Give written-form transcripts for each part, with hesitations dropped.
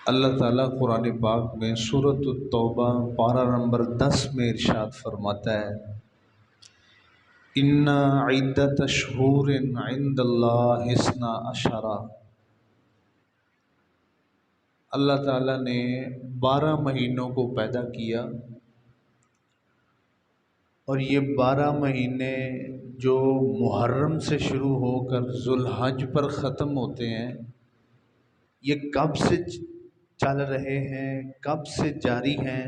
اللہ تعالیٰ قرآن پاک میں سورۃ التوبہ پارہ نمبر 10 میں ارشاد فرماتا ہے، ان عدت شہور عند اللہ اثنا عشرہ۔ اللہ تعالیٰ نے 12 مہینوں کو پیدا کیا، اور یہ 12 مہینے جو محرم سے شروع ہو کر ذوالحج پر ختم ہوتے ہیں، یہ کب سے چل رہے ہیں، کب سے جاری ہیں؟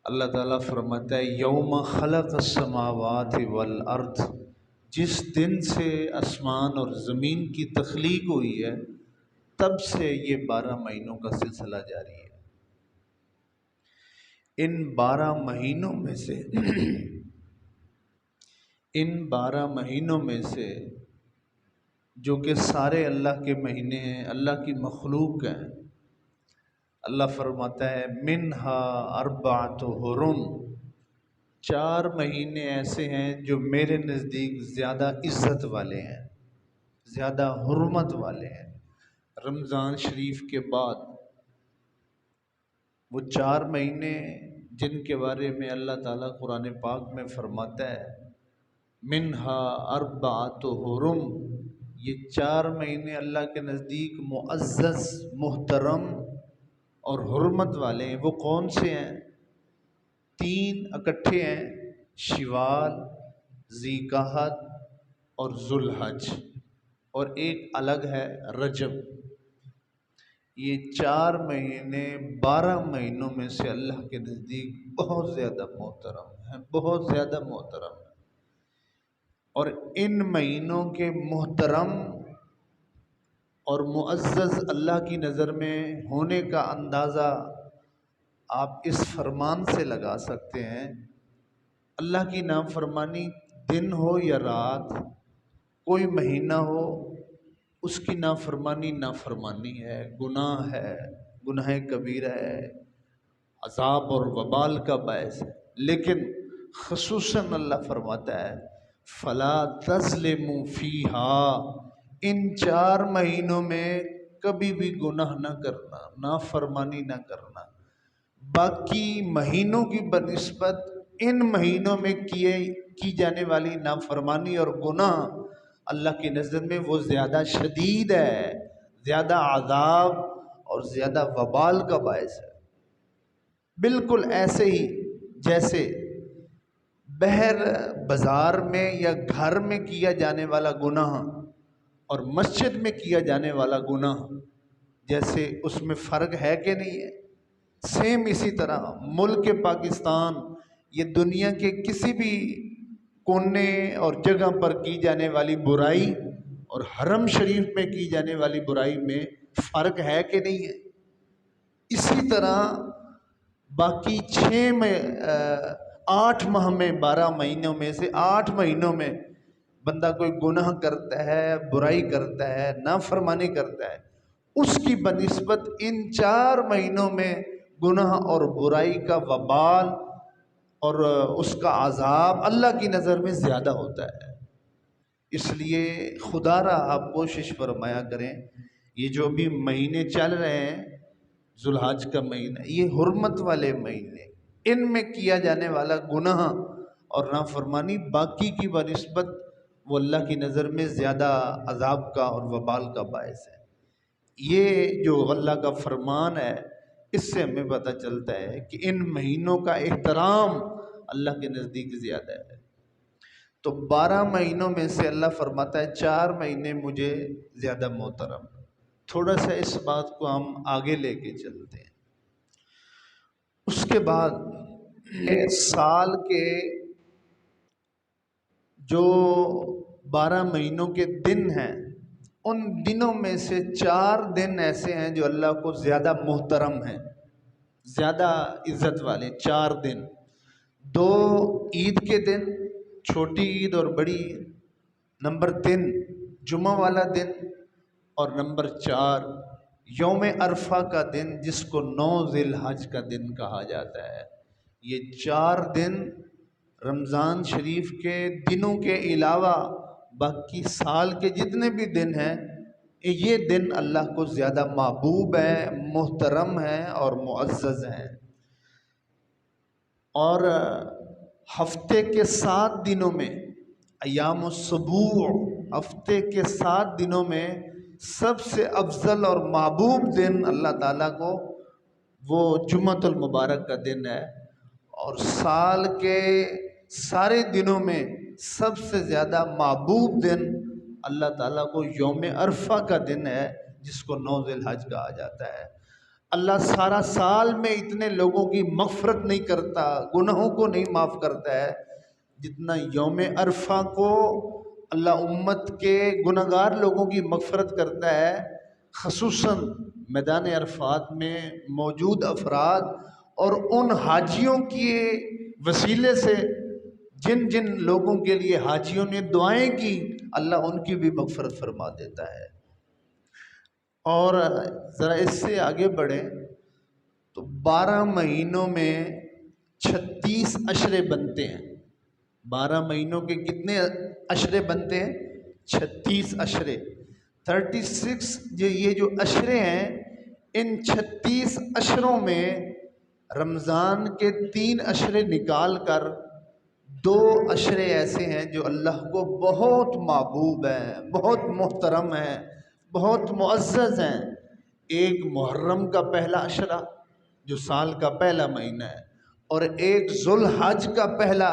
اللہ تعالیٰ فرماتا ہے یوم خلق السماوات والارض، جس دن سے آسمان اور زمین کی تخلیق ہوئی ہے تب سے یہ 12 مہینوں کا سلسلہ جاری ہے۔ ان 12 مہینوں میں سے جو کہ سارے اللہ کے مہینے ہیں، اللہ کی مخلوق ہیں، اللہ فرماتا ہے منہا اربعۃ حرم، 4 مہینے ایسے ہیں جو میرے نزدیک زیادہ عزت والے ہیں، زیادہ حرمت والے ہیں۔ رمضان شریف کے بعد وہ 4 مہینے جن کے بارے میں اللہ تعالیٰ قرآن پاک میں فرماتا ہے منہا اربعۃ حرم، یہ 4 مہینے اللہ کے نزدیک معزز، محترم اور حرمت والے ہیں۔ وہ کون سے ہیں؟ 3 اکٹھے ہیں، شوال، ذی قعدہ اور ذوالحج، اور ایک الگ ہے رجب۔ یہ 4 مہینے 12 مہینوں میں سے اللہ کے نزدیک بہت زیادہ محترم ہیں، بہت زیادہ محترم ہیں۔ اور ان مہینوں کے محترم اور معزز اللہ کی نظر میں ہونے کا اندازہ آپ اس فرمان سے لگا سکتے ہیں، اللہ کی نافرمانی دن ہو یا رات، کوئی مہینہ ہو، اس کی نافرمانی ہے، گناہ ہے، گناہ کبیرہ ہے، عذاب اور وبال کا باعث ہے۔ لیکن خصوصاً اللہ فرماتا ہے فلا تظلموا فیہا، ان 4 مہینوں میں کبھی بھی گناہ نہ کرنا، نافرمانی نہ کرنا۔ باقی مہینوں کی بنسبت ان مہینوں میں کی جانے والی نافرمانی اور گناہ اللہ کی نظر میں وہ زیادہ شدید ہے، زیادہ عذاب اور زیادہ وبال کا باعث ہے۔ بالکل ایسے ہی جیسے بہر بازار میں یا گھر میں کیا جانے والا گناہ اور مسجد میں کیا جانے والا گناہ، جیسے اس میں فرق ہے کہ نہیں ہے؟ سیم اسی طرح ملک پاکستان یہ دنیا کے کسی بھی کونے اور جگہ پر کی جانے والی برائی اور حرم شریف میں کی جانے والی برائی میں فرق ہے کہ نہیں ہے؟ اسی طرح باقی 8 ماہ میں 12 مہینوں میں سے 8 مہینوں میں بندہ کوئی گناہ کرتا ہے، برائی کرتا ہے، نافرمانی کرتا ہے، اس کی بنسبت ان 4 مہینوں میں گناہ اور برائی کا وبال اور اس کا عذاب اللہ کی نظر میں زیادہ ہوتا ہے۔ اس لیے خدا را آپ کوشش فرمایا کریں، یہ جو بھی مہینے چل رہے ہیں، ذوالحج کا مہینہ، یہ حرمت والے مہینے، ان میں کیا جانے والا گناہ اور نافرمانی باقی کی بنسبت وہ اللہ کی نظر میں زیادہ عذاب کا اور وبال کا باعث ہے۔ یہ جو اللہ کا فرمان ہے، اس سے ہمیں پتہ چلتا ہے کہ ان مہینوں کا احترام اللہ کے نزدیک زیادہ ہے۔ تو 12 مہینوں میں سے اللہ فرماتا ہے 4 مہینے مجھے زیادہ محترم۔ تھوڑا سا اس بات کو ہم آگے لے کے چلتے ہیں۔ اس کے بعد سال کے جو 12 مہینوں کے دن ہیں، ان دنوں میں سے 4 دن ایسے ہیں جو اللہ کو زیادہ محترم ہیں، زیادہ عزت والے 4 دن۔ 2 عید کے دن، چھوٹی عید اور بڑی عید، نمبر 3 جمعہ والا دن، اور نمبر 4 یوم عرفہ کا دن، جس کو 9 ذی الحج کا دن کہا جاتا ہے۔ یہ 4 دن رمضان شریف کے دنوں کے علاوہ باقی سال کے جتنے بھی دن ہیں یہ دن اللہ کو زیادہ محبوب ہے، محترم ہے اور معزز ہیں۔ اور ہفتے کے 7 دنوں میں، ایام السبوع، ہفتے کے 7 دنوں میں سب سے افضل اور محبوب دن اللہ تعالیٰ کو وہ جمعۃ المبارک کا دن ہے، اور سال کے سارے دنوں میں سب سے زیادہ محبوب دن اللہ تعالیٰ کو یوم عرفہ کا دن ہے، جس کو 9 ذی الحج کہا جاتا ہے۔ اللہ سارا سال میں اتنے لوگوں کی مغفرت نہیں کرتا، گناہوں کو نہیں معاف کرتا ہے، جتنا یوم عرفہ کو اللہ امت کے گناہگار لوگوں کی مغفرت کرتا ہے، خصوصاً میدان عرفات میں موجود افراد اور ان حاجیوں کے وسیلے سے جن جن لوگوں کے لیے حاجیوں نے دعائیں کی، اللہ ان کی بھی مغفرت فرما دیتا ہے۔ اور ذرا اس سے آگے بڑھیں تو 12 مہینوں میں 36 عشرے بنتے ہیں۔ 12 مہینوں کے کتنے عشرے بنتے ہیں؟ 36 عشرے، 36۔ یہ جو عشرے ہیں، ان 36 عشروں میں رمضان کے 3 عشرے نکال کر 2 عشرے ایسے ہیں جو اللہ کو بہت محبوب ہیں، بہت محترم ہیں، بہت معزز ہیں۔ ایک محرم کا پہلا عشرہ جو سال کا پہلا مہینہ ہے، اور ایک ذو الحج کا پہلا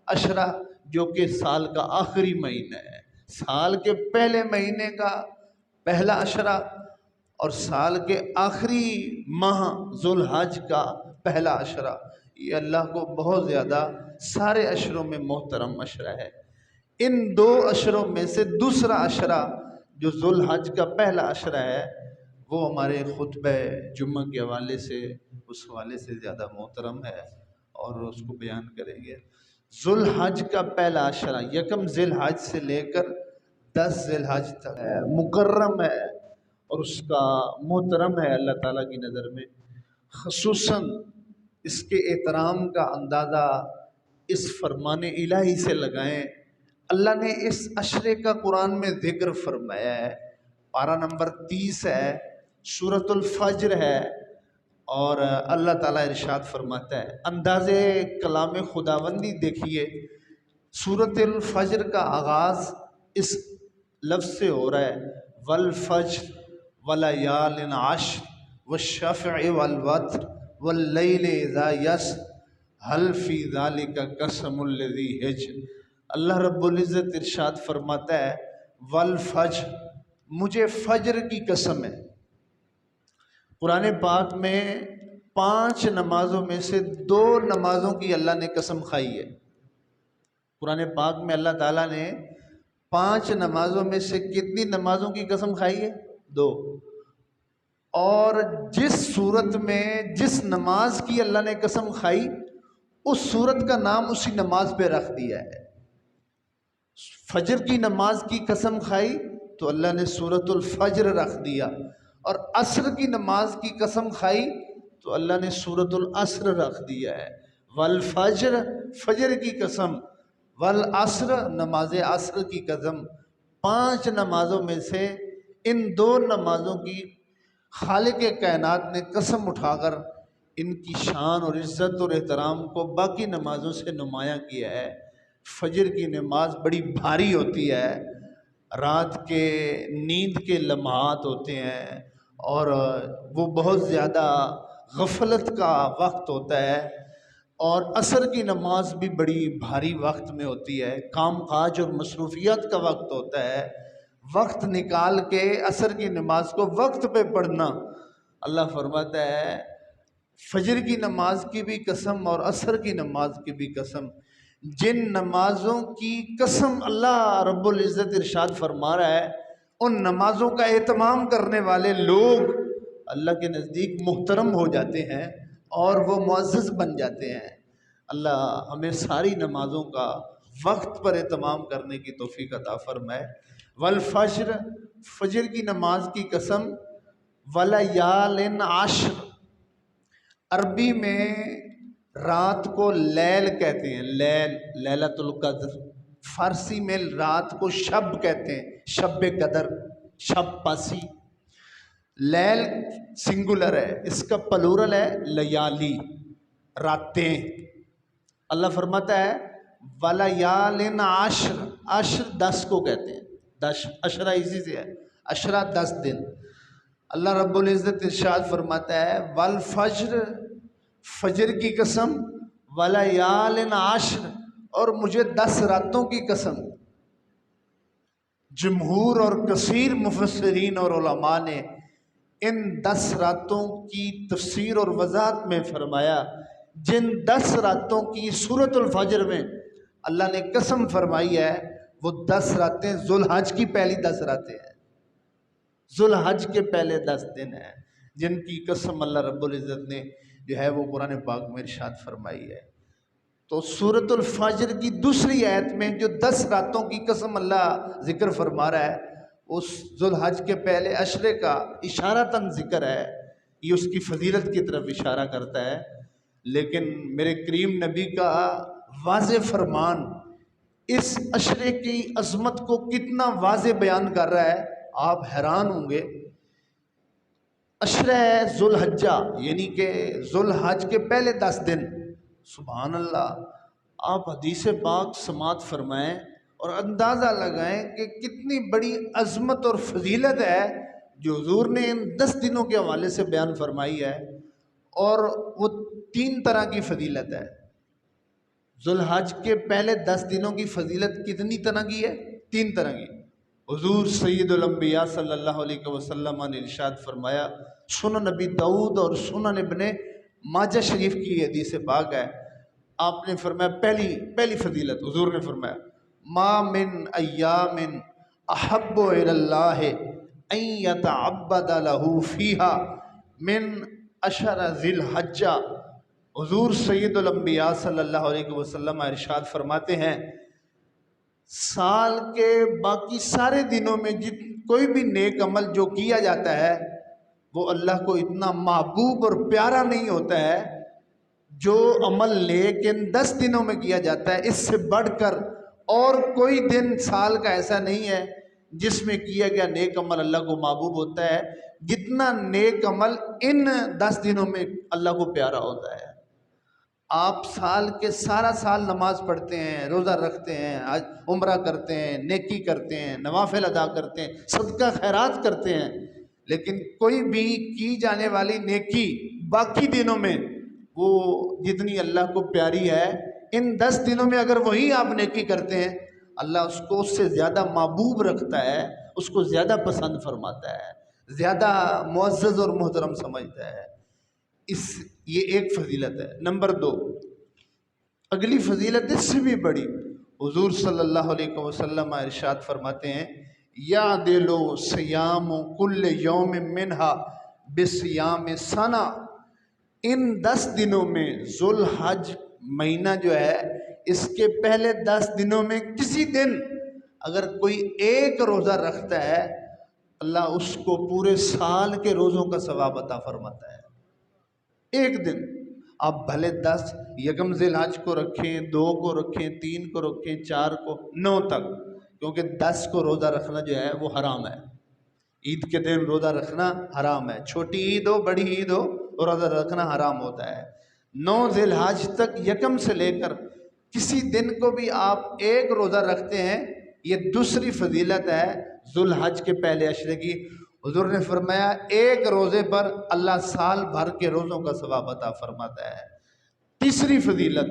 عشرہ جو کہ سال کا آخری مہینہ ہے۔ سال کے پہلے مہینے کا پہلا عشرہ اور سال کے آخری ماہ ذو الحج کا پہلا عشرہ، یہ اللہ کو بہت زیادہ سارے عشروں میں محترم عشرہ ہے۔ ان 2 عشروں میں سے دوسرا عشرہ جو ذو الحج کا پہلا عشرہ ہے، وہ ہمارے خطبہ جمعہ کے حوالے سے اس حوالے سے زیادہ محترم ہے، اور اس کو بیان کریں گے۔ ذو الحج کا پہلا عشرہ 1 ذی الحج سے لے کر 10 ذی الحج تک ہے، مکرم ہے اور اس کا محترم ہے اللہ تعالیٰ کی نظر میں۔ خصوصاً اس کے احترام کا اندازہ اس فرمان الہی سے لگائیں۔ اللہ نے اس عشرے کا قرآن میں ذکر فرمایا ہے، پارہ نمبر 30 ہے، سورۃ الفجر ہے، اور اللہ تعالیٰ ارشاد فرماتا ہے، انداز کلام خداوندی دیکھیے، سورۃ الفجر کا آغاز اس لفظ سے ہو رہا ہے، والفجر ولیال عشر والشفع والوتر واللیل اذا یسر هل فی ذلک قسم الذی حجر۔ اللہ رب العزت ارشاد فرماتا ہے، والفجر، مجھے فجر کی قسم ہے۔ قرآن پاک میں 5 نمازوں میں سے 2 نمازوں کی اللہ نے قسم کھائی ہے۔ قرآن پاک میں اللہ تعالیٰ نے 5 نمازوں میں سے کتنی نمازوں کی قسم کھائی ہے؟ 2۔ اور جس صورت میں جس نماز کی اللہ نے قسم کھائی، اس صورت کا نام اسی نماز پہ رکھ دیا ہے۔ فجر کی نماز کی قسم کھائی تو اللہ نے سورۃ الفجر رکھ دیا، اور عصر کی نماز کی قسم کھائی تو اللہ نے سورۃ العصر رکھ دیا ہے۔ والفجر، فجر کی قسم، والعصر، نماز عصر کی قسم۔ 5 نمازوں میں سے ان 2 نمازوں کی خالق کائنات نے قسم اٹھا کر ان کی شان اور عزت اور احترام کو باقی نمازوں سے نمایاں کیا ہے۔ فجر کی نماز بڑی بھاری ہوتی ہے، رات کے نیند کے لمحات ہوتے ہیں، اور وہ بہت زیادہ غفلت کا وقت ہوتا ہے، اور عصر کی نماز بھی بڑی بھاری وقت میں ہوتی ہے، کام کاج اور مصروفیات کا وقت ہوتا ہے۔ وقت نکال کے عصر کی نماز کو وقت پہ پڑھنا، اللہ فرماتا ہے فجر کی نماز کی بھی قسم اور عصر کی نماز کی بھی قسم۔ جن نمازوں کی قسم اللہ رب العزت ارشاد فرما رہا ہے، ان نمازوں کا اہتمام کرنے والے لوگ اللہ کے نزدیک محترم ہو جاتے ہیں اور وہ معزز بن جاتے ہیں۔ اللہ ہمیں ساری نمازوں کا وقت پر اہتمام کرنے کی توفیق عطا فرمائے۔ والفجر، فجر کی نماز کی قسم، ولیال عشر، عربی میں رات کو لیل کہتے ہیں، لیل، لیلۃ القدر، فارسی میں رات کو شب کہتے ہیں، شب قدر۔ شب پاسی، لیل سنگولر ہے، اس کا پلورل ہے لیالی، راتیں۔ اللہ فرماتا ہے وَلَيَالٍ عَشْرٍ، عشر 10 کو کہتے ہیں، 10 عشرہ اسی سے ہے، عشرہ 10 دن۔ اللہ رب العزت ارشاد فرماتا ہے والفجر، فجر کی قسم، وَلَيَالٍ عَشْرٍ، اور مجھے 10 راتوں کی قسم۔ جمہور اور کثیر مفسرین اور علماء نے ان 10 راتوں کی تفسیر اور وضاحت میں فرمایا، جن 10 راتوں کی سورۃ الفجر میں اللہ نے قسم فرمائی ہے وہ 10 راتیں ذوالحج کی پہلی 10 راتیں ہیں، ذوالحج کے پہلے 10 دن ہیں، جن کی قسم اللہ رب العزت نے جو ہے وہ قرآن پاک میں ارشاد فرمائی ہے۔ تو سورۃ الفجر کی دوسری آیت میں جو 10 راتوں کی قسم اللہ ذکر فرما رہا ہے، اس ذوالحج کے پہلے عشرے کا اشارتاً ذکر ہے، یہ اس کی فضیلت کی طرف اشارہ کرتا ہے۔ لیکن میرے کریم نبی کا واضح فرمان اس عشرے کی عظمت کو کتنا واضح بیان کر رہا ہے، آپ حیران ہوں گے۔ عشرہ ذوالحجہ یعنی کہ ذوالحج کے پہلے 10 دن، سبحان اللہ، آپ حدیث پاک سماعت فرمائیں اور اندازہ لگائیں کہ کتنی بڑی عظمت اور فضیلت ہے جو حضور نے ان 10 دنوں کے حوالے سے بیان فرمائی ہے، اور وہ 3 طرح کی فضیلت ہے۔ ذوالحج کے پہلے 10 دنوں کی فضیلت کتنی طرح کی ہے؟ 3 طرح کی۔ حضور سید الانبیاء صلی اللہ علیہ وسلم نے ارشاد فرمایا، سنن نبی داؤد اور سنن ابن ماجہ شریف کی حدیث پاک ہے، آپ نے فرمایا پہلی فضیلت حضور نے فرمایا ما من ایام احب الی اللہ ان یتعبد له فیہا من عشر ذی الحجہ۔ حضور سید الانبیاء صلی اللہ علیہ وسلم ارشاد فرماتے ہیں سال کے باقی سارے دنوں میں کوئی بھی نیک عمل جو کیا جاتا ہے وہ اللہ کو اتنا محبوب اور پیارا نہیں ہوتا ہے جو عمل لیکن 10 دنوں میں کیا جاتا ہے۔ اس سے بڑھ کر اور کوئی دن سال کا ایسا نہیں ہے جس میں کیا گیا نیک عمل اللہ کو محبوب ہوتا ہے جتنا نیک عمل ان 10 دنوں میں اللہ کو پیارا ہوتا ہے۔ آپ سال کے سارا سال نماز پڑھتے ہیں، روزہ رکھتے ہیں، عمرہ کرتے ہیں، نیکی کرتے ہیں، نوافل ادا کرتے ہیں، صدقہ خیرات کرتے ہیں، لیکن کوئی بھی کی جانے والی نیکی باقی دنوں میں وہ جتنی اللہ کو پیاری ہے ان 10 دنوں میں اگر وہی آپ نیکی کرتے ہیں اللہ اس کو اس سے زیادہ محبوب رکھتا ہے، اس کو زیادہ پسند فرماتا ہے، زیادہ معزز اور محترم سمجھتا ہے۔ یہ ایک فضیلت ہے۔ نمبر 2، اگلی فضیلت اس سے بھی بڑی، حضور صلی اللہ علیہ وسلم ارشاد فرماتے ہیں یعدل صیام کل یوم منہا بصیام سنہ۔ ان 10 دنوں میں ذوالحج مہینہ جو ہے اس کے پہلے 10 دنوں میں کسی دن اگر کوئی ایک روزہ رکھتا ہے اللہ اس کو پورے سال کے روزوں کا ثواب عطا فرماتا ہے۔ ایک دن آپ بھلے 10 یکم ذی الحج کو رکھیں، 2 کو رکھیں، 3 کو رکھیں، 4 کو، 9 تک، کیونکہ 10 کو روزہ رکھنا جو ہے وہ حرام ہے۔ عید کے دن روزہ رکھنا حرام ہے، چھوٹی عید ہو بڑی عید ہو روزہ رکھنا حرام ہوتا ہے۔ 9 ذی الحج تک یکم سے لے کر کسی دن کو بھی آپ ایک روزہ رکھتے ہیں، یہ دوسری فضیلت ہے ذوالحج کے پہلے عشرے کی۔ حضور نے فرمایا ایک روزے پر اللہ سال بھر کے روزوں کا ثواب عطا فرماتا ہے۔ تیسری فضیلت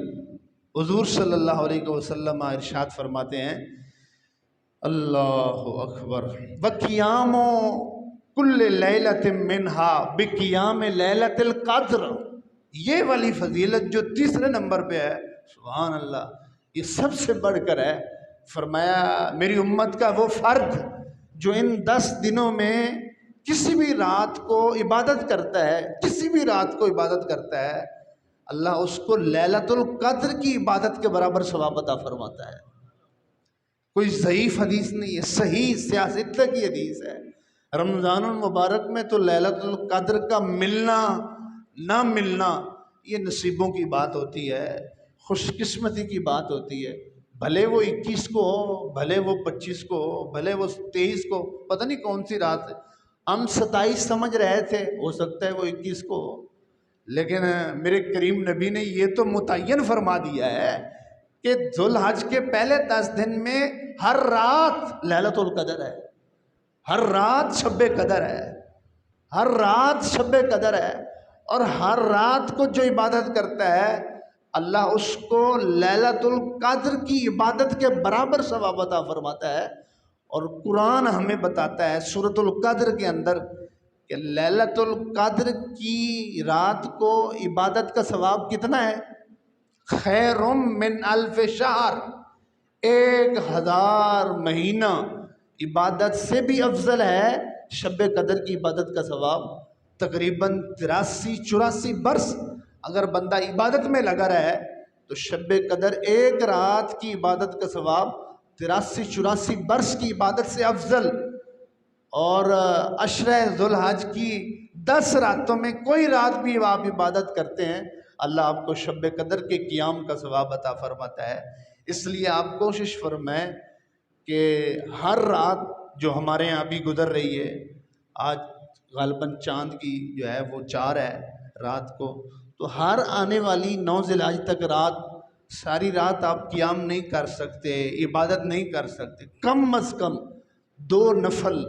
حضور صلی اللہ علیہ وسلم ارشاد فرماتے ہیں اللہ اکبر وقیام کل لیلۃ منہا بقیام لیلۃ القدر۔ یہ والی فضیلت جو تیسرے نمبر پہ ہے سبحان اللہ، یہ سب سے بڑھ کر ہے۔ فرمایا میری امت کا وہ فرد جو ان 10 دنوں میں کسی بھی رات کو عبادت کرتا ہے، کسی بھی رات کو عبادت کرتا ہے اللہ اس کو لیلۃ القدر کی عبادت کے برابر ثواب عطا فرماتا ہے۔ کوئی ضعیف حدیث نہیں ہے، صحیح سیاست کی حدیث ہے۔ رمضان المبارک میں تو لیلۃ القدر کا ملنا نہ ملنا یہ نصیبوں کی بات ہوتی ہے، خوش قسمتی کی بات ہوتی ہے۔ بھلے وہ 21 کو ہو، بھلے وہ 25 کو ہو، بھلے وہ 23 کو، پتہ نہیں کون سی رات ہے، ہم 27 سمجھ رہے تھے، ہو سکتا ہے وہ 21 کو ہو، لیکن میرے کریم نبی نے یہ تو متعین فرما دیا ہے کہ ذو الحج کے پہلے 10 دن میں ہر رات ليلۃ القدر ہے، ہر رات شب قدر ہے، ہر رات شب قدر ہے، اور ہر رات کو جو عبادت کرتا ہے اللہ اس کو ليلۃ القدر کی عبادت کے برابر ثواب عطا فرماتا ہے۔ اور قرآن ہمیں بتاتا ہے سورۃ القدر کے اندر کہ ليلۃ القدر کی رات کو عبادت کا ثواب کتنا ہے؟ خیر من الف شہر، 1000 مہینہ عبادت سے بھی افضل ہے شب قدر کی عبادت کا ثواب۔ تقریباً 83-84 برس اگر بندہ عبادت میں لگا رہے تو شب قدر ایک رات کی عبادت کا ثواب 83-84 برس کی عبادت سے افضل۔ اور عشرہ ذو الحج کی 10 راتوں میں کوئی رات بھی آپ عبادت کرتے ہیں اللہ آپ کو شب قدر کے قیام کا ثواب عطا فرماتا ہے۔ اس لیے آپ کوشش فرمائیں کہ ہر رات جو ہمارے یہاں بھی گزر رہی ہے، آج غالباً چاند کی جو ہے وہ 4 ہے رات کو، تو ہر آنے والی 9 ذی الحج تک رات، ساری رات آپ قیام نہیں کر سکتے، عبادت نہیں کر سکتے، کم از کم 2 نفل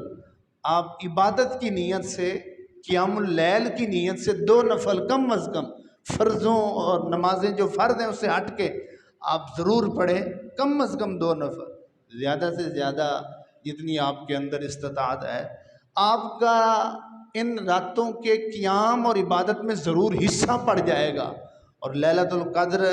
آپ عبادت کی نیت سے، قیام اللیل کی نیت سے 2 نفل کم از کم فرضوں اور نمازیں جو فرض ہیں اس سے ہٹ کے آپ ضرور پڑھیں، کم از کم 2 نفل، زیادہ سے زیادہ جتنی آپ کے اندر استطاعت ہے۔ آپ کا ان راتوں کے قیام اور عبادت میں ضرور حصہ پڑ جائے گا، اور ليلۃ القدر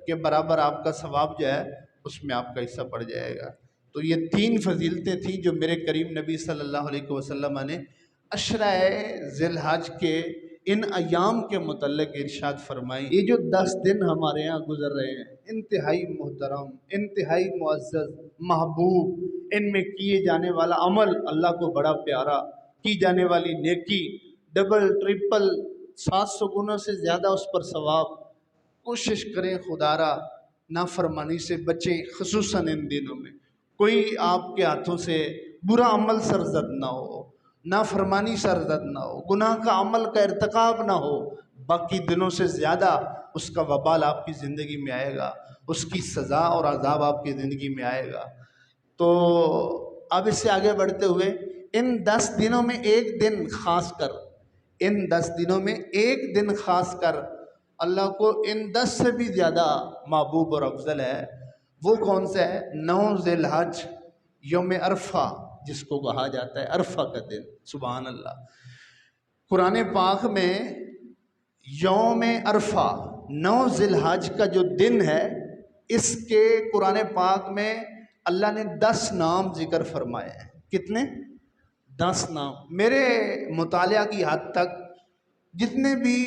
کے برابر آپ کا ثواب جو ہے اس میں آپ کا حصہ پڑ جائے گا۔ تو یہ 3 فضیلتیں تھیں جو میرے کریم نبی صلی اللہ علیہ وسلم نے عشرہ ذی الحج کے ان ایام کے متعلق ارشاد فرمائی۔ یہ جو 10 دن ہمارے یہاں گزر رہے ہیں انتہائی محترم، انتہائی معزز، محبوب، ان میں کیے جانے والا عمل اللہ کو بڑا پیارا، کی جانے والی نیکی ڈبل ٹرپل 700 گنا سے زیادہ اس پر ثواب۔ کوشش کریں خدا را نافرمانی سے بچیں، خصوصاً ان دنوں میں کوئی آپ کے ہاتھوں سے برا عمل سرزد نہ ہو، نافرمانی سرزد نہ ہو، گناہ کا عمل کا ارتکاب نہ ہو، باقی دنوں سے زیادہ اس کا وبال آپ کی زندگی میں آئے گا، اس کی سزا اور عذاب آپ کی زندگی میں آئے گا۔ تو اب اس سے آگے بڑھتے ہوئے ان 10 دنوں میں ایک دن خاص کر، ان 10 دنوں میں ایک دن خاص کر اللہ کو ان 10 سے بھی زیادہ محبوب اور افضل ہے۔ وہ کون سا ہے؟ 9 ذی الحج، یوم عرفہ جس کو کہا جاتا ہے، عرفہ کا دن، سبحان اللہ۔ قرآن پاک میں یوم عرفہ 9 ذی الحج کا جو دن ہے، اس کے قرآن پاک میں اللہ نے 10 نام ذکر فرمائے ہیں۔ کتنے؟ 10 نام۔ میرے مطالعہ کی حد تک جتنے بھی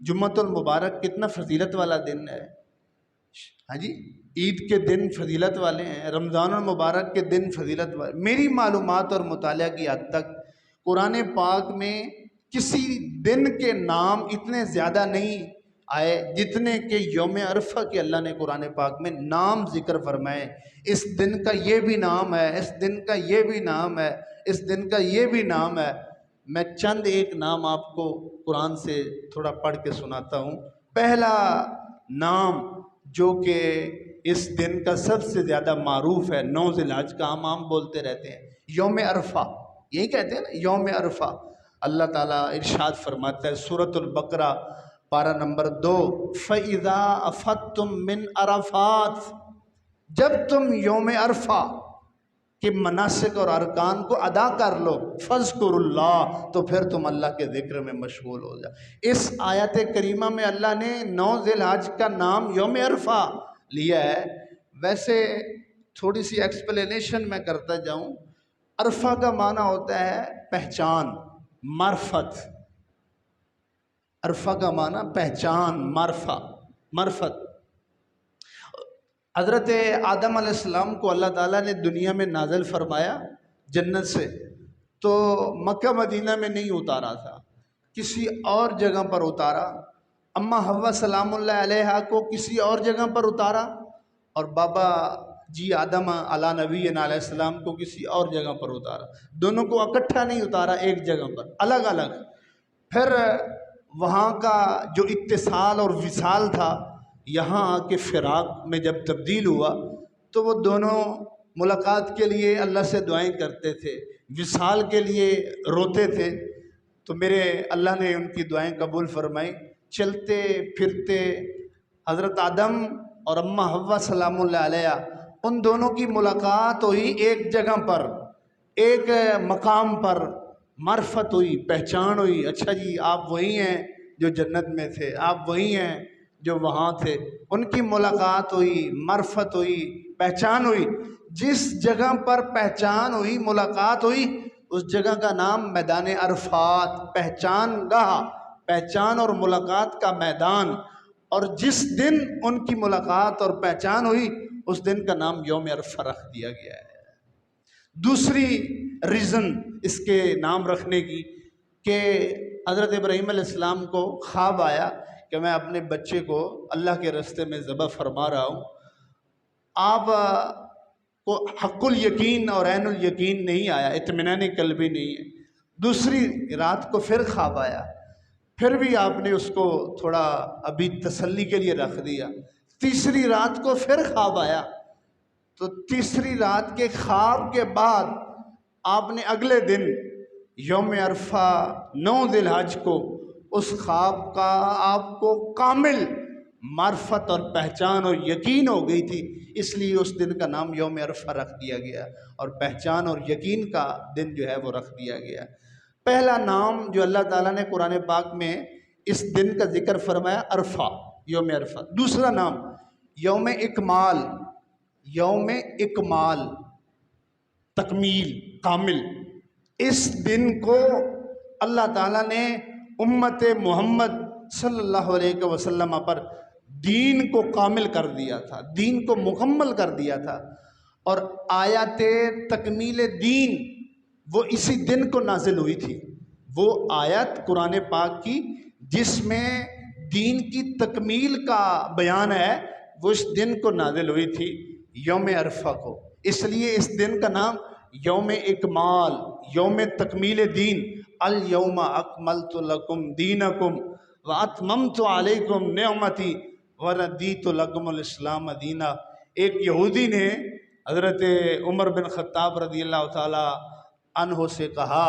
جمعۃ المبارک کتنا فضیلت والا دن ہے، ہاں جی، عید کے دن فضیلت والے ہیں، رمضان المبارک کے دن فضیلت والے، میری معلومات اور مطالعہ کی حد تک قرآن پاک میں کسی دن کے نام اتنے زیادہ نہیں آئے جتنے کہ یوم عرفہ کے اللہ نے قرآن پاک میں نام ذکر فرمائے۔ اس دن کا یہ بھی نام ہے، اس دن کا یہ بھی نام ہے، اس دن کا یہ بھی نام ہے۔ میں چند ایک نام آپ کو قرآن سے تھوڑا پڑھ کے سناتا ہوں۔ پہلا نام جو کہ اس دن کا سب سے زیادہ معروف ہے، 9 ذی الحج کا عام بولتے رہتے ہیں، یوم عرفہ، یہی کہتے ہیں نا یوم عرفہ۔ اللہ تعالیٰ ارشاد فرماتا ہے سورۃ البقرہ پارہ نمبر 2، فَإِذَا أَفَضْتُم مِّنْ عَرَفَاتٍ، جب تم یوم عرفہ کے مناسک اور ارکان کو ادا کر لو، فَاذْكُرُوا اللَّهَ، تو پھر تم اللہ کے ذکر میں مشغول ہو جاؤ۔ اس آیت کریمہ میں اللہ نے 9 ذی الحج کا نام یوم عرفہ لیا ہے۔ ویسے تھوڑی سی ایکسپلینیشن میں کرتا جاؤں، عرفہ کا معنی ہوتا ہے پہچان، معرفت۔ عرفہ کا معنی پہچان، معرفت۔ حضرت آدم علیہ السلام کو اللہ تعالیٰ نے دنیا میں نازل فرمایا جنت سے، تو مکہ مدینہ میں نہیں اتارا تھا، کسی اور جگہ پر اتارا۔ اماں حوا سلام اللہ علیہا کو کسی اور جگہ پر اتارا، اور بابا جی آدم علیہ نبی علیہ السلام کو کسی اور جگہ پر اتارا، دونوں کو اکٹھا نہیں اتارا، ایک جگہ پر الگ الگ۔ پھر وہاں کا جو اتصال اور وصال تھا یہاں آ کے فراق میں جب تبدیل ہوا تو وہ دونوں ملاقات کے لیے اللہ سے دعائیں کرتے تھے، وصال کے لیے روتے تھے، تو میرے اللہ نے ان کی دعائیں قبول فرمائی۔ چلتے پھرتے حضرت آدم اور اماں حوا سلام اللہ علیہ ان دونوں کی ملاقات ہوئی ایک جگہ پر، ایک مقام پر، معرفت ہوئی، پہچان ہوئی، اچھا جی آپ وہی ہیں جو جنت میں تھے، آپ وہی ہیں جو وہاں تھے۔ ان کی ملاقات ہوئی، معرفت ہوئی، پہچان ہوئی۔ جس جگہ پر پہچان ہوئی، ملاقات ہوئی، اس جگہ کا نام میدان عرفات، پہچان گاہ، پہچان اور ملاقات کا میدان۔ اور جس دن ان کی ملاقات اور پہچان ہوئی اس دن کا نام یوم عرفہ رکھ دیا گیا ہے۔ دوسری ریزن اس کے نام رکھنے کی کہ حضرت ابراہیم علیہ السلام کو خواب آیا کہ میں اپنے بچے کو اللہ کے راستے میں ذبح فرما رہا ہوں، آپ کو حق الیقین اور عین الیقین نہیں آیا، اطمینان قلبی نہیں ہے۔ دوسری رات کو پھر خواب آیا، پھر بھی آپ نے اس کو تھوڑا ابھی تسلی کے لیے رکھ دیا۔ تیسری رات کو پھر خواب آیا، تو تیسری رات کے خواب کے بعد آپ نے اگلے دن یوم عرفہ 9 ذی الحج کو اس خواب کا آپ کو کامل معرفت اور پہچان اور یقین ہو گئی تھی، اس لیے اس دن کا نام یوم عرفہ رکھ دیا گیا اور پہچان اور یقین کا دن جو ہے وہ رکھ دیا گیا۔ پہلا نام جو اللہ تعالیٰ نے قرآن پاک میں اس دن کا ذکر فرمایا عرفہ، یوم عرفہ۔ دوسرا نام یوم اکمال، یوم اکمال، تکمیل، کامل۔ اس دن کو اللہ تعالیٰ نے امت محمد صلی اللہ علیہ وسلم پر دین کو کامل کر دیا تھا، دین کو مکمل کر دیا تھا، اور آیات تکمیل دین وہ اسی دن کو نازل ہوئی تھی۔ وہ آیت قرآن پاک کی جس میں دین کی تکمیل کا بیان ہے وہ اس دن کو نازل ہوئی تھی، یوم عرفہ کو۔ اس لیے اس دن کا نام یوم اکمال، یوم تکمیل دین، الیوم اکملت لکم دینکم واتممت علیکم نعمتی وردیت لکم الاسلام دینا۔ ایک یہودی نے حضرت عمر بن خطاب رضی اللہ تعالی عنہ سے کہا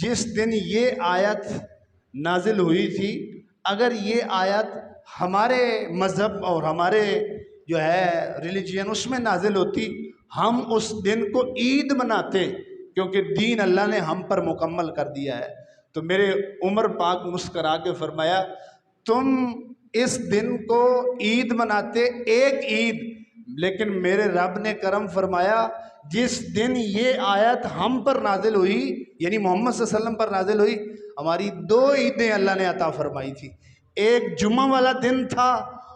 جس دن یہ آیت نازل ہوئی تھی، اگر یہ آیت ہمارے مذہب اور ہمارے جو ہے ریلیجین اس میں نازل ہوتی ہم اس دن کو عید مناتے، کیونکہ دین اللہ نے ہم پر مکمل کر دیا ہے۔ تو میرے عمر پاک مسکرا کے فرمایا تم اس دن کو عید مناتے، ایک عید، لیکن میرے رب نے کرم فرمایا جس دن یہ آیت ہم پر نازل ہوئی یعنی محمد صلی اللہ علیہ وسلم پر نازل ہوئی، ہماری 2 عیدیں اللہ نے عطا فرمائی تھی۔ ایک جمعہ والا دن تھا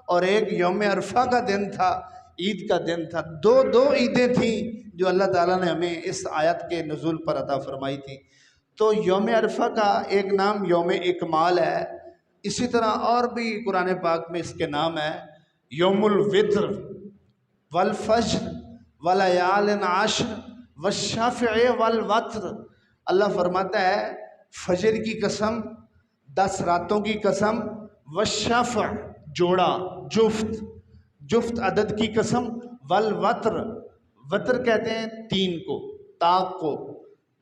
اور ایک یوم عرفہ کا دن تھا، عید کا دن تھا۔ دو عیدیں تھیں جو اللہ تعالیٰ نے ہمیں اس آیت کے نزول پر عطا فرمائی تھی۔ تو یوم عرفہ کا ایک نام یوم اکمال ہے، اسی طرح اور بھی قرآن پاک میں اس کے نام ہے یوم الوتر والفجر ولیال عشر والشفع والوتر۔ اللہ فرماتا ہے فجر کی قسم، 10 راتوں کی قسم، والشفع جوڑا، جفت عدد کی قسم، والوتر، وتر کہتے ہیں 3 کو، طاق کو،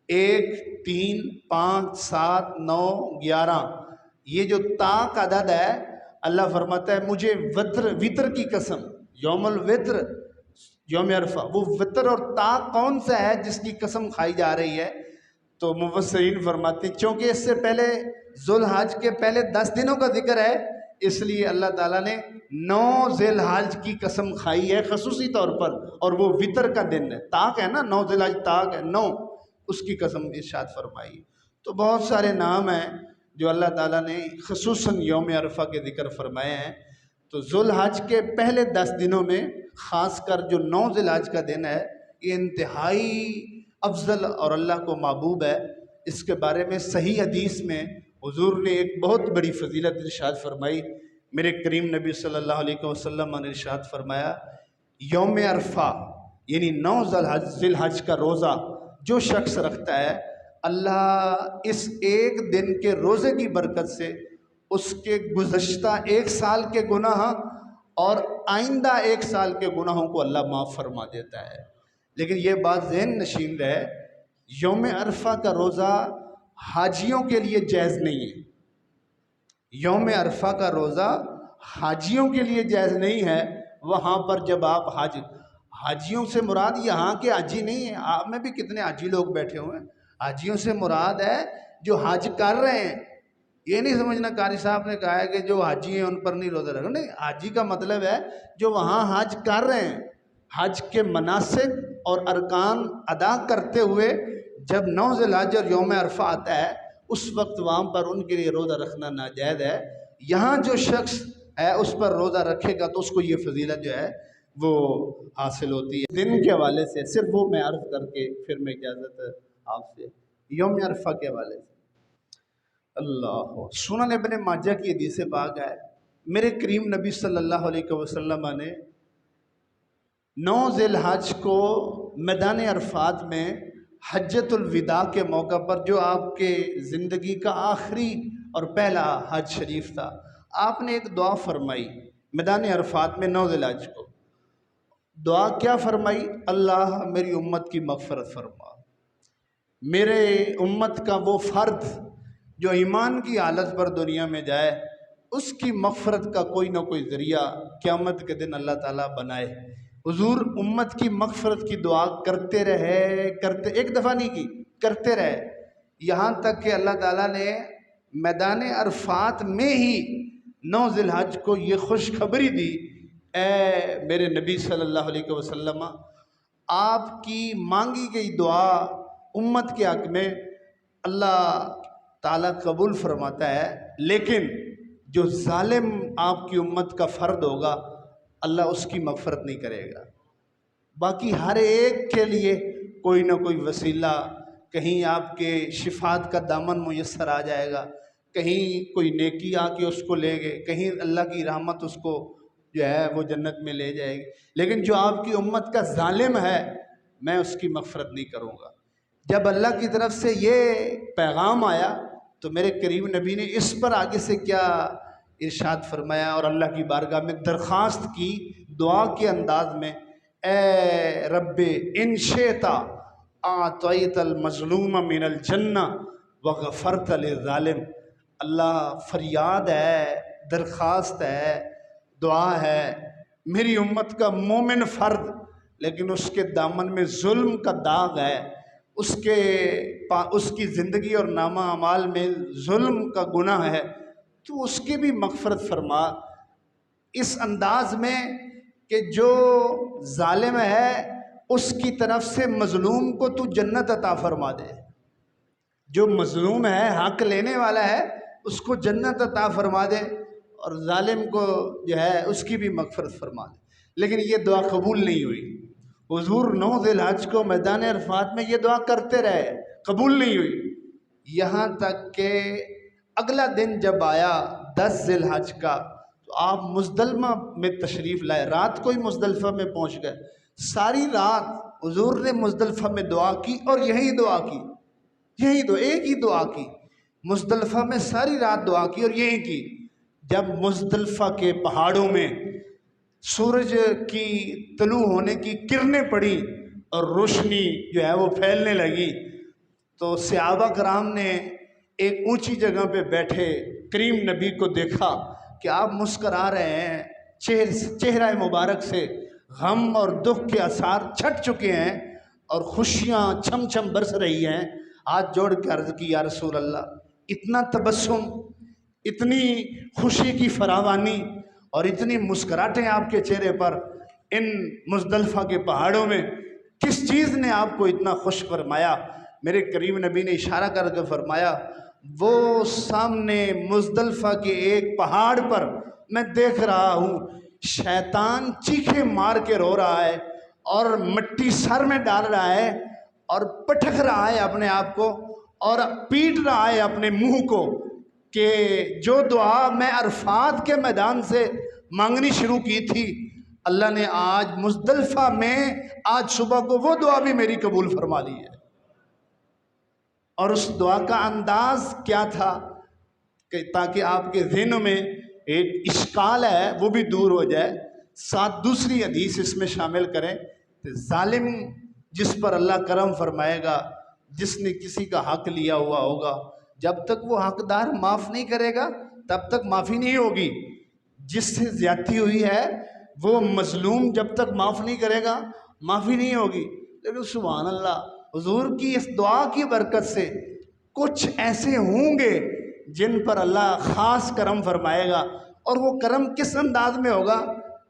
1 3 5 7 9 11، یہ جو طاق عدد ہے اللہ فرماتا ہے مجھے وتر کی قسم، یوم الوتر، یوم عرفہ۔ وہ وتر اور طاق کون سا ہے جس کی قسم کھائی جا رہی ہے؟ تو مفسرین فرماتے ہیں چونکہ اس سے پہلے ذو الحج کے پہلے 10 دنوں کا ذکر ہے، اس لیے اللہ تعالیٰ نے 9 ذی الحج کی قسم کھائی ہے خصوصی طور پر، اور وہ وتر کا دن ہے، طاق ہے نا، 9 ذی الحج طاق ہے 9، اس کی قسم ارشاد فرمائی۔ تو بہت سارے نام ہیں جو اللہ تعالیٰ نے خصوصاً یوم عرفہ کے ذکر فرمائے ہیں۔ تو ذو الحج کے پہلے 10 دنوں میں خاص کر جو 9 ذی الحج کا دن ہے یہ انتہائی افضل اور اللہ کو محبوب ہے۔ اس کے بارے میں صحیح حدیث میں حضور نے ایک بہت بڑی فضیلت ارشاد فرمائی۔ میرے کریم نبی صلی اللہ علیہ وسلم نے ارشاد فرمایا یوم عرفہ یعنی 9 ذی الحج کا روزہ جو شخص رکھتا ہے، اللہ اس ایک دن کے روزے کی برکت سے اس کے گزشتہ 1 سال کے گناہ اور آئندہ 1 سال کے گناہوں کو اللہ معاف فرما دیتا ہے۔ لیکن یہ بات ذہن نشین رہے، یوم عرفہ کا روزہ حاجیوں کے لیے جائز نہیں ہے۔ یوم عرفہ کا روزہ حاجیوں کے لیے جائز نہیں ہے۔ وہاں پر جب آپ حاجیوں سے مراد یہاں کے حاجی نہیں ہیں، آپ میں بھی کتنے حاجی لوگ بیٹھے ہوئے ہیں، حاجیوں سے مراد ہے جو حج کر رہے ہیں۔ یہ نہیں سمجھنا قاری صاحب نے کہا ہے کہ جو حاجی ہیں ان پر نہیں روزہ رکھنا، نہیں، حاجی کا مطلب ہے جو وہاں حج کر رہے ہیں، حج کے مناسک اور ارکان ادا کرتے ہوئے جب 9 ذی الحج اور یوم عرفہ آتا ہے اس وقت وہاں پر ان کے لیے روزہ رکھنا ناجائز ہے۔ یہاں جو شخص ہے اس پر روزہ رکھے گا تو اس کو یہ فضیلت جو ہے وہ حاصل ہوتی ہے۔ دن کے حوالے سے صرف وہ میں عرض کر کے پھر میں اجازت آپ سے یوم عرفہ کے حوالے سے اللہ سنن ابن ماجہ کی حدیث پاک ہے، میرے کریم نبی صلی اللہ علیہ وسلم نے 9 ذی الحج کو میدان عرفات میں حجۃ الوداع کے موقع پر، جو آپ کے زندگی کا آخری اور پہلا حج شریف تھا، آپ نے ایک دعا فرمائی میدان عرفات میں 9 ذی الحج کو۔ دعا کیا فرمائی؟ اللہ میری امت کی مغفرت فرما، میرے امت کا وہ فرد جو ایمان کی حالت پر دنیا میں جائے اس کی مغفرت کا کوئی نہ کوئی ذریعہ قیامت کے دن اللہ تعالیٰ بنائے۔ حضور امت کی مغفرت کی دعا کرتے رہے، ایک دفعہ نہیں کی، کرتے رہے، یہاں تک کہ اللہ تعالیٰ نے میدان عرفات میں ہی 9 ذی الحج کو یہ خوشخبری دی، اے میرے نبی صلی اللہ علیہ وسلم، آپ کی مانگی گئی دعا امت کے حق میں اللہ تعالیٰ قبول فرماتا ہے، لیکن جو ظالم آپ کی امت کا فرد ہوگا اللہ اس کی مغفرت نہیں کرے گا۔ باقی ہر ایک کے لیے کوئی نہ کوئی وسیلہ، کہیں آپ کے شفاعت کا دامن میسر آ جائے گا، کہیں کوئی نیکی آ کے اس کو لے گئے، کہیں اللہ کی رحمت اس کو جو ہے وہ جنت میں لے جائے گی، لیکن جو آپ کی امت کا ظالم ہے میں اس کی مغفرت نہیں کروں گا۔ جب اللہ کی طرف سے یہ پیغام آیا تو میرے کریم نبی نے اس پر آگے سے کیا ارشاد فرمایا اور اللہ کی بارگاہ میں درخواست کی دعا کے انداز میں، اے رب ان شئت اعطیت المظلوم من الجنہ وغفرت للظالم، اللہ فریاد ہے، درخواست ہے، دعا ہے، میری امت کا مومن فرد لیکن اس کے دامن میں ظلم کا داغ ہے، اس کی زندگی اور نامہ اعمال میں ظلم کا گناہ ہے، تو اس کی بھی مغفرت فرما، اس انداز میں کہ جو ظالم ہے اس کی طرف سے مظلوم کو تو جنت عطا فرما دے، جو مظلوم ہے حق لینے والا ہے اس کو جنت عطا فرما دے، اور ظالم کو جو ہے اس کی بھی مغفرت فرما دے۔ لیکن یہ دعا قبول نہیں ہوئی۔ حضور 9 ذی الحج کو میدان عرفات میں یہ دعا کرتے رہے، قبول نہیں ہوئی، یہاں تک کہ اگلا دن جب آیا 10 ذی الحج کا تو آپ مزدلفہ میں تشریف لائے، رات کو ہی مزدلفہ میں پہنچ گئے، ساری رات حضور نے مزدلفہ میں دعا کی اور یہی دعا کی، ایک ہی دعا کی، مزدلفہ میں ساری رات دعا کی اور یہی کی۔ جب مزدلفہ کے پہاڑوں میں سورج کی طلوع ہونے کی کرنیں پڑی اور روشنی جو ہے وہ پھیلنے لگی تو صحابہ کرام نے ایک اونچی جگہ پہ بیٹھے کریم نبی کو دیکھا کہ آپ مسکرا رہے ہیں، چہرہ مبارک سے غم اور دکھ کے آثار چھٹ چکے ہیں اور خوشیاں چھم چھم برس رہی ہیں۔ ہاتھ جوڑ کے عرض کی، یا رسول اللہ، اتنا تبسم، اتنی خوشی کی فراوانی اور اتنی مسکراہٹیں آپ کے چہرے پر ان مزدلفہ کے پہاڑوں میں، کس چیز نے آپ کو اتنا خوش فرمایا؟ میرے کریم نبی نے اشارہ کر کے فرمایا، وہ سامنے مزدلفہ کے ایک پہاڑ پر میں دیکھ رہا ہوں شیطان چیخے مار کے رو رہا ہے اور مٹی سر میں ڈال رہا ہے اور پٹک رہا ہے اپنے آپ کو اور پیٹ رہا ہے اپنے منہ کو کہ جو دعا میں عرفات کے میدان سے مانگنی شروع کی تھی اللہ نے آج مزدلفہ میں آج صبح کو وہ دعا بھی میری قبول فرما لی ہے۔ اور اس دعا کا انداز کیا تھا کہ تاکہ آپ کے ذہنوں میں ایک اشکال ہے وہ بھی دور ہو جائے، ساتھ دوسری حدیث اس میں شامل کریں کہ ظالم جس پر اللہ کرم فرمائے گا، جس نے کسی کا حق لیا ہوا ہوگا، جب تک وہ حقدار معاف نہیں کرے گا تب تک معافی نہیں ہوگی۔ جس سے زیادتی ہوئی ہے وہ مظلوم جب تک معاف نہیں کرے گا معافی نہیں ہوگی۔ لیکن سبحان اللہ، حضور کی اس دعا کی برکت سے کچھ ایسے ہوں گے جن پر اللہ خاص کرم فرمائے گا، اور وہ کرم کس انداز میں ہوگا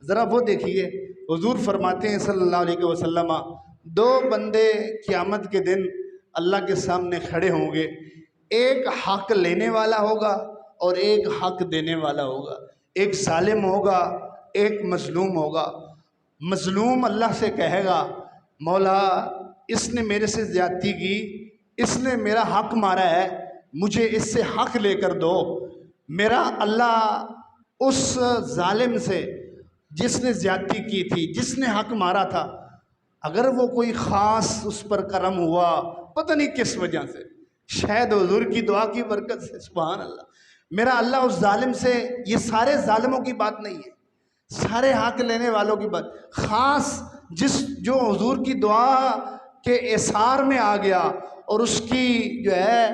ذرا وہ دیکھیے۔ حضور فرماتے ہیں صلی اللہ علیہ وسلم، دو بندے قیامت کے دن اللہ کے سامنے کھڑے ہوں گے، ایک حق لینے والا ہوگا اور ایک حق دینے والا ہوگا، ایک ظالم ہوگا ایک مظلوم ہوگا۔ مظلوم اللہ سے کہے گا مولا اس نے میرے سے زیادتی کی، اس نے میرا حق مارا ہے، مجھے اس سے حق لے کر دو۔ میرا اللہ اس ظالم سے جس نے زیادتی کی تھی، جس نے حق مارا تھا، اگر وہ کوئی خاص اس پر کرم ہوا پتہ نہیں کس وجہ سے، شاید حضور کی دعا کی برکت سے، سبحان اللہ، میرا اللہ اس ظالم سے، یہ سارے ظالموں کی بات نہیں ہے، سارے حق لینے والوں کی بات، خاص جو حضور کی دعا کے اثار میں آ گیا اور اس کی جو ہے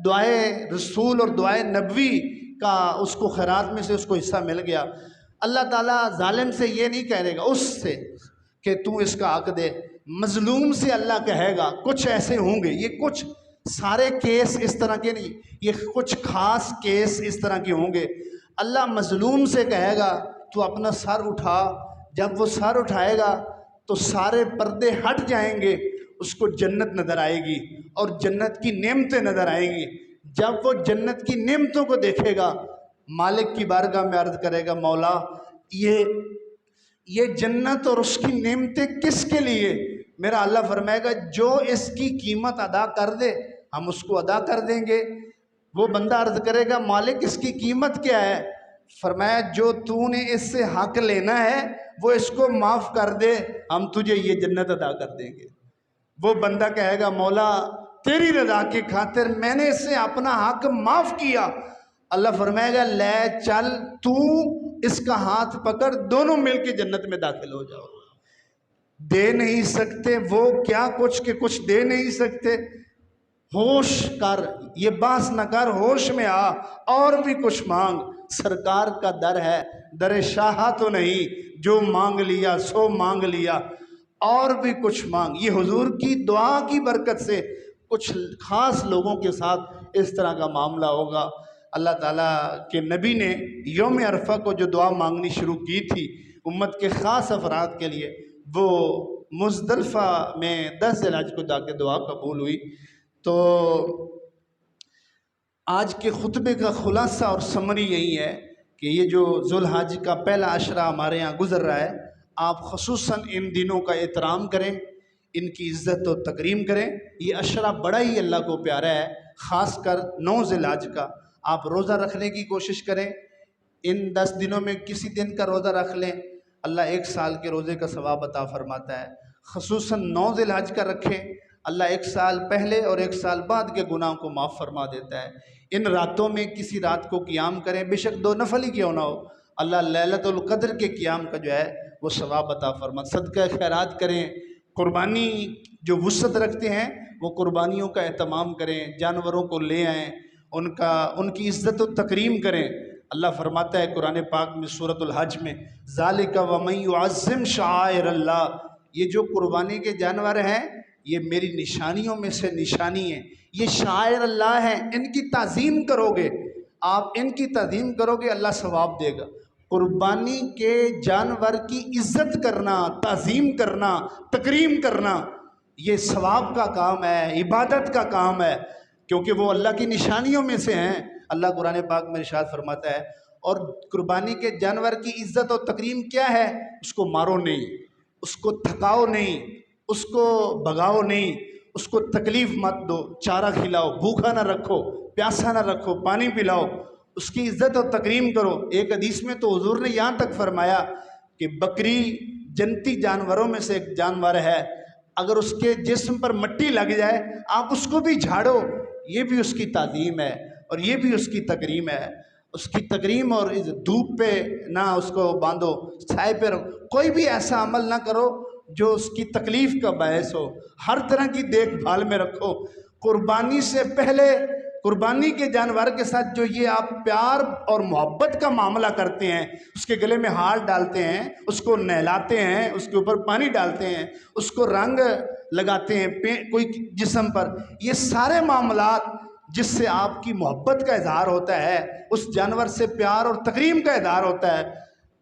دعائے رسول اور دعائے نبوی کا اس کو خیرات میں سے اس کو حصہ مل گیا، اللہ تعالیٰ ظالم سے یہ نہیں کہے گا اس سے کہ تو اس کا حق دے، مظلوم سے اللہ کہے گا۔ کچھ ایسے ہوں گے، یہ کچھ سارے کیس اس طرح کے نہیں، یہ کچھ خاص کیس اس طرح کے ہوں گے۔ اللہ مظلوم سے کہے گا تو اپنا سر اٹھا، جب وہ سر اٹھائے گا تو سارے پردے ہٹ جائیں گے، اس کو جنت نظر آئے گی اور جنت کی نعمتیں نظر آئیں گی۔ جب وہ جنت کی نعمتوں کو دیکھے گا، مالک کی بارگاہ میں عرض کرے گا مولا یہ جنت اور اس کی نعمتیں کس کے لیے؟ میرا اللہ فرمائے گا جو اس کی قیمت ادا کر دے ہم اس کو ادا کر دیں گے۔ وہ بندہ عرض کرے گا مالک اس کی قیمت کیا ہے؟ فرمایا جو تو نے اس سے حق لینا ہے وہ اس کو معاف کر دے، ہم تجھے یہ جنت ادا کر دیں گے۔ وہ بندہ کہے گا مولا تیری رضا کی خاطر میں نے اس سے اپنا حق معاف کیا۔ اللہ فرمائے گا لے چل، تو اس کا ہاتھ پکڑ، دونوں مل کے جنت میں داخل ہو جاؤ۔ دے نہیں سکتے وہ کیا کچھ کہ کچھ دے نہیں سکتے، ہوش کر، یہ باس نہ کر، ہوش میں آ اور بھی کچھ مانگ، سرکار کا در ہے، در شاہ تو نہیں، جو مانگ لیا سو مانگ لیا، اور بھی کچھ مانگ۔ یہ حضور کی دعا کی برکت سے کچھ خاص لوگوں کے ساتھ اس طرح کا معاملہ ہوگا۔ اللہ تعالیٰ کے نبی نے یوم عرفہ کو جو دعا مانگنی شروع کی تھی امت کے خاص افراد کے لیے، وہ مزدلفہ میں 10 ذی الحج کو جا کے دعا قبول ہوئی۔ تو آج کے خطبے کا خلاصہ اور سمری یہی ہے کہ یہ جو ذو الحج کا پہلا عشرہ ہمارے یہاں گزر رہا ہے، آپ خصوصاً ان دنوں کا احترام کریں، ان کی عزت و تکریم کریں۔ یہ عشرہ بڑا ہی اللہ کو پیارا ہے، خاص کر 9 ذی الحج کا آپ روزہ رکھنے کی کوشش کریں۔ ان 10 دنوں میں کسی دن کا روزہ رکھ لیں، اللہ 1 سال کے روزے کا ثواب عطا فرماتا ہے۔ خصوصاً 9 ذی الحج کا رکھیں، اللہ 1 سال پہلے اور 1 سال بعد کے گناہوں کو معاف فرما دیتا ہے۔ ان راتوں میں کسی رات کو قیام کریں، بے شک 2 نفل ہی کیوں نہ ہو، اللہ لیلۃ القدر کے قیام کا جو ہے وہ ثواب عطا فرما۔ صدقہ خیرات کریں، قربانی جو وسعت رکھتے ہیں وہ قربانیوں کا اہتمام کریں، جانوروں کو لے آئیں، ان کی عزت و تکریم کریں۔ اللہ فرماتا ہے قرآن پاک میں سورۃ الحج میں ذالک ومن یعظم شعائر اللہ، یہ جو قربانی کے جانور ہیں یہ میری نشانیوں میں سے نشانی ہے، یہ شعائر اللہ ہیں، ان کی تعظیم کرو گے، آپ ان کی تعظیم کرو گے اللہ ثواب دے گا۔ قربانی کے جانور کی عزت کرنا، تعظیم کرنا، تکریم کرنا یہ ثواب کا کام ہے، عبادت کا کام ہے، کیونکہ وہ اللہ کی نشانیوں میں سے ہیں۔ اللہ قرآن پاک میں ارشاد فرماتا ہے اور قربانی کے جانور کی عزت و تکریم کیا ہے؟ اس کو مارو نہیں، اس کو تھکاؤ نہیں، اس کو بھگاؤ نہیں، اس کو تکلیف مت دو، چارہ کھلاؤ، بھوکا نہ رکھو، پیاسا نہ رکھو، پانی پلاؤ، اس کی عزت و تکریم کرو۔ ایک حدیث میں تو حضور نے یہاں تک فرمایا کہ بکری جنتی جانوروں میں سے ایک جانور ہے، اگر اس کے جسم پر مٹی لگ جائے آپ اس کو بھی جھاڑو، یہ بھی اس کی تعظیم ہے اور یہ بھی اس کی تکریم ہے۔ اس کی تکریم، اور اس دھوپ پہ نہ اس کو باندھو، چھائے پہ رکھو، کوئی بھی ایسا عمل نہ کرو جو اس کی تکلیف کا باعث ہو، ہر طرح کی دیکھ بھال میں رکھو۔ قربانی سے پہلے قربانی کے جانور کے ساتھ جو یہ آپ پیار اور محبت کا معاملہ کرتے ہیں، اس کے گلے میں ہار ڈالتے ہیں، اس کو نہلاتے ہیں، اس کے اوپر پانی ڈالتے ہیں، اس کو رنگ لگاتے ہیں کوئی جسم پر، یہ سارے معاملات جس سے آپ کی محبت کا اظہار ہوتا ہے، اس جانور سے پیار اور تکریم کا اظہار ہوتا ہے،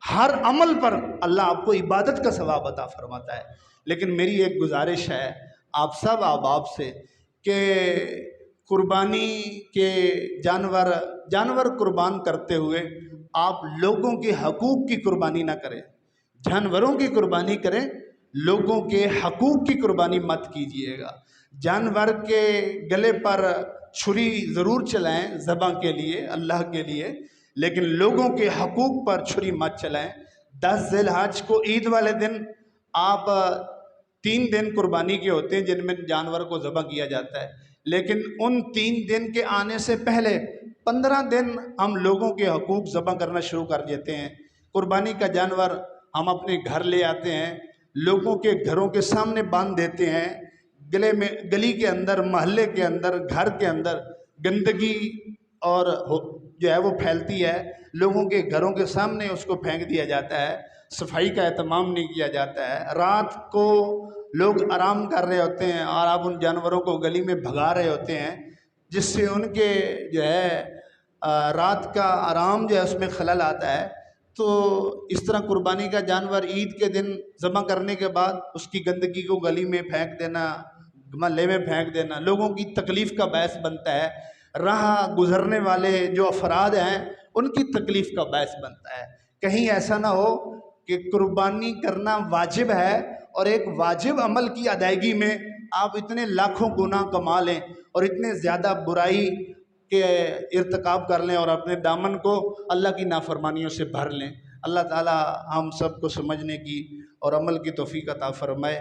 ہر عمل پر اللہ آپ کو عبادت کا ثواب عطا فرماتا ہے۔ لیکن میری ایک گزارش ہے آپ سب احباب سے کہ قربانی کے جانور قربان کرتے ہوئے آپ لوگوں کے حقوق کی قربانی نہ کریں، جانوروں کی قربانی کریں، لوگوں کے حقوق کی قربانی مت کیجیے گا۔ جانور کے گلے پر چھری ضرور چلائیں ذبح کے لیے، اللہ کے لیے، لیکن لوگوں کے حقوق پر چھری مت چلائیں۔ 10 ذی الحج کو عید والے دن آپ 3 دن قربانی کے ہوتے ہیں جن میں جانور کو ذبح کیا جاتا ہے، لیکن ان 3 دن کے آنے سے پہلے 15 دن ہم لوگوں کے حقوق ذبح کرنا شروع کر دیتے ہیں۔ قربانی کا جانور ہم اپنے گھر لے آتے ہیں، لوگوں کے گھروں کے سامنے باندھ دیتے ہیں، گلی کے اندر، محلے کے اندر، گھر کے اندر گندگی اور جو ہے وہ پھیلتی ہے، لوگوں کے گھروں کے سامنے اس کو پھینک دیا جاتا ہے، صفائی کا اہتمام نہیں کیا جاتا ہے۔ رات کو لوگ آرام کر رہے ہوتے ہیں اور آپ ان جانوروں کو گلی میں بھگا رہے ہوتے ہیں، جس سے ان کے جو ہے رات کا آرام جو ہے اس میں خلل آتا ہے۔ تو اس طرح قربانی کا جانور عید کے دن ذبح کرنے کے بعد اس کی گندگی کو گلی میں پھینک دینا، محلے میں پھینک دینا لوگوں کی تکلیف کا باعث بنتا ہے، راہ گزرنے والے جو افراد ہیں ان کی تکلیف کا باعث بنتا ہے۔ کہیں ایسا نہ ہو کہ قربانی کرنا واجب ہے اور ایک واجب عمل کی ادائیگی میں آپ اتنے لاکھوں گناہ کما لیں اور اتنے زیادہ برائی کے ارتکاب کر لیں اور اپنے دامن کو اللہ کی نافرمانیوں سے بھر لیں۔ اللہ تعالی ہم سب کو سمجھنے کی اور عمل کی توفیق عطا فرمائے۔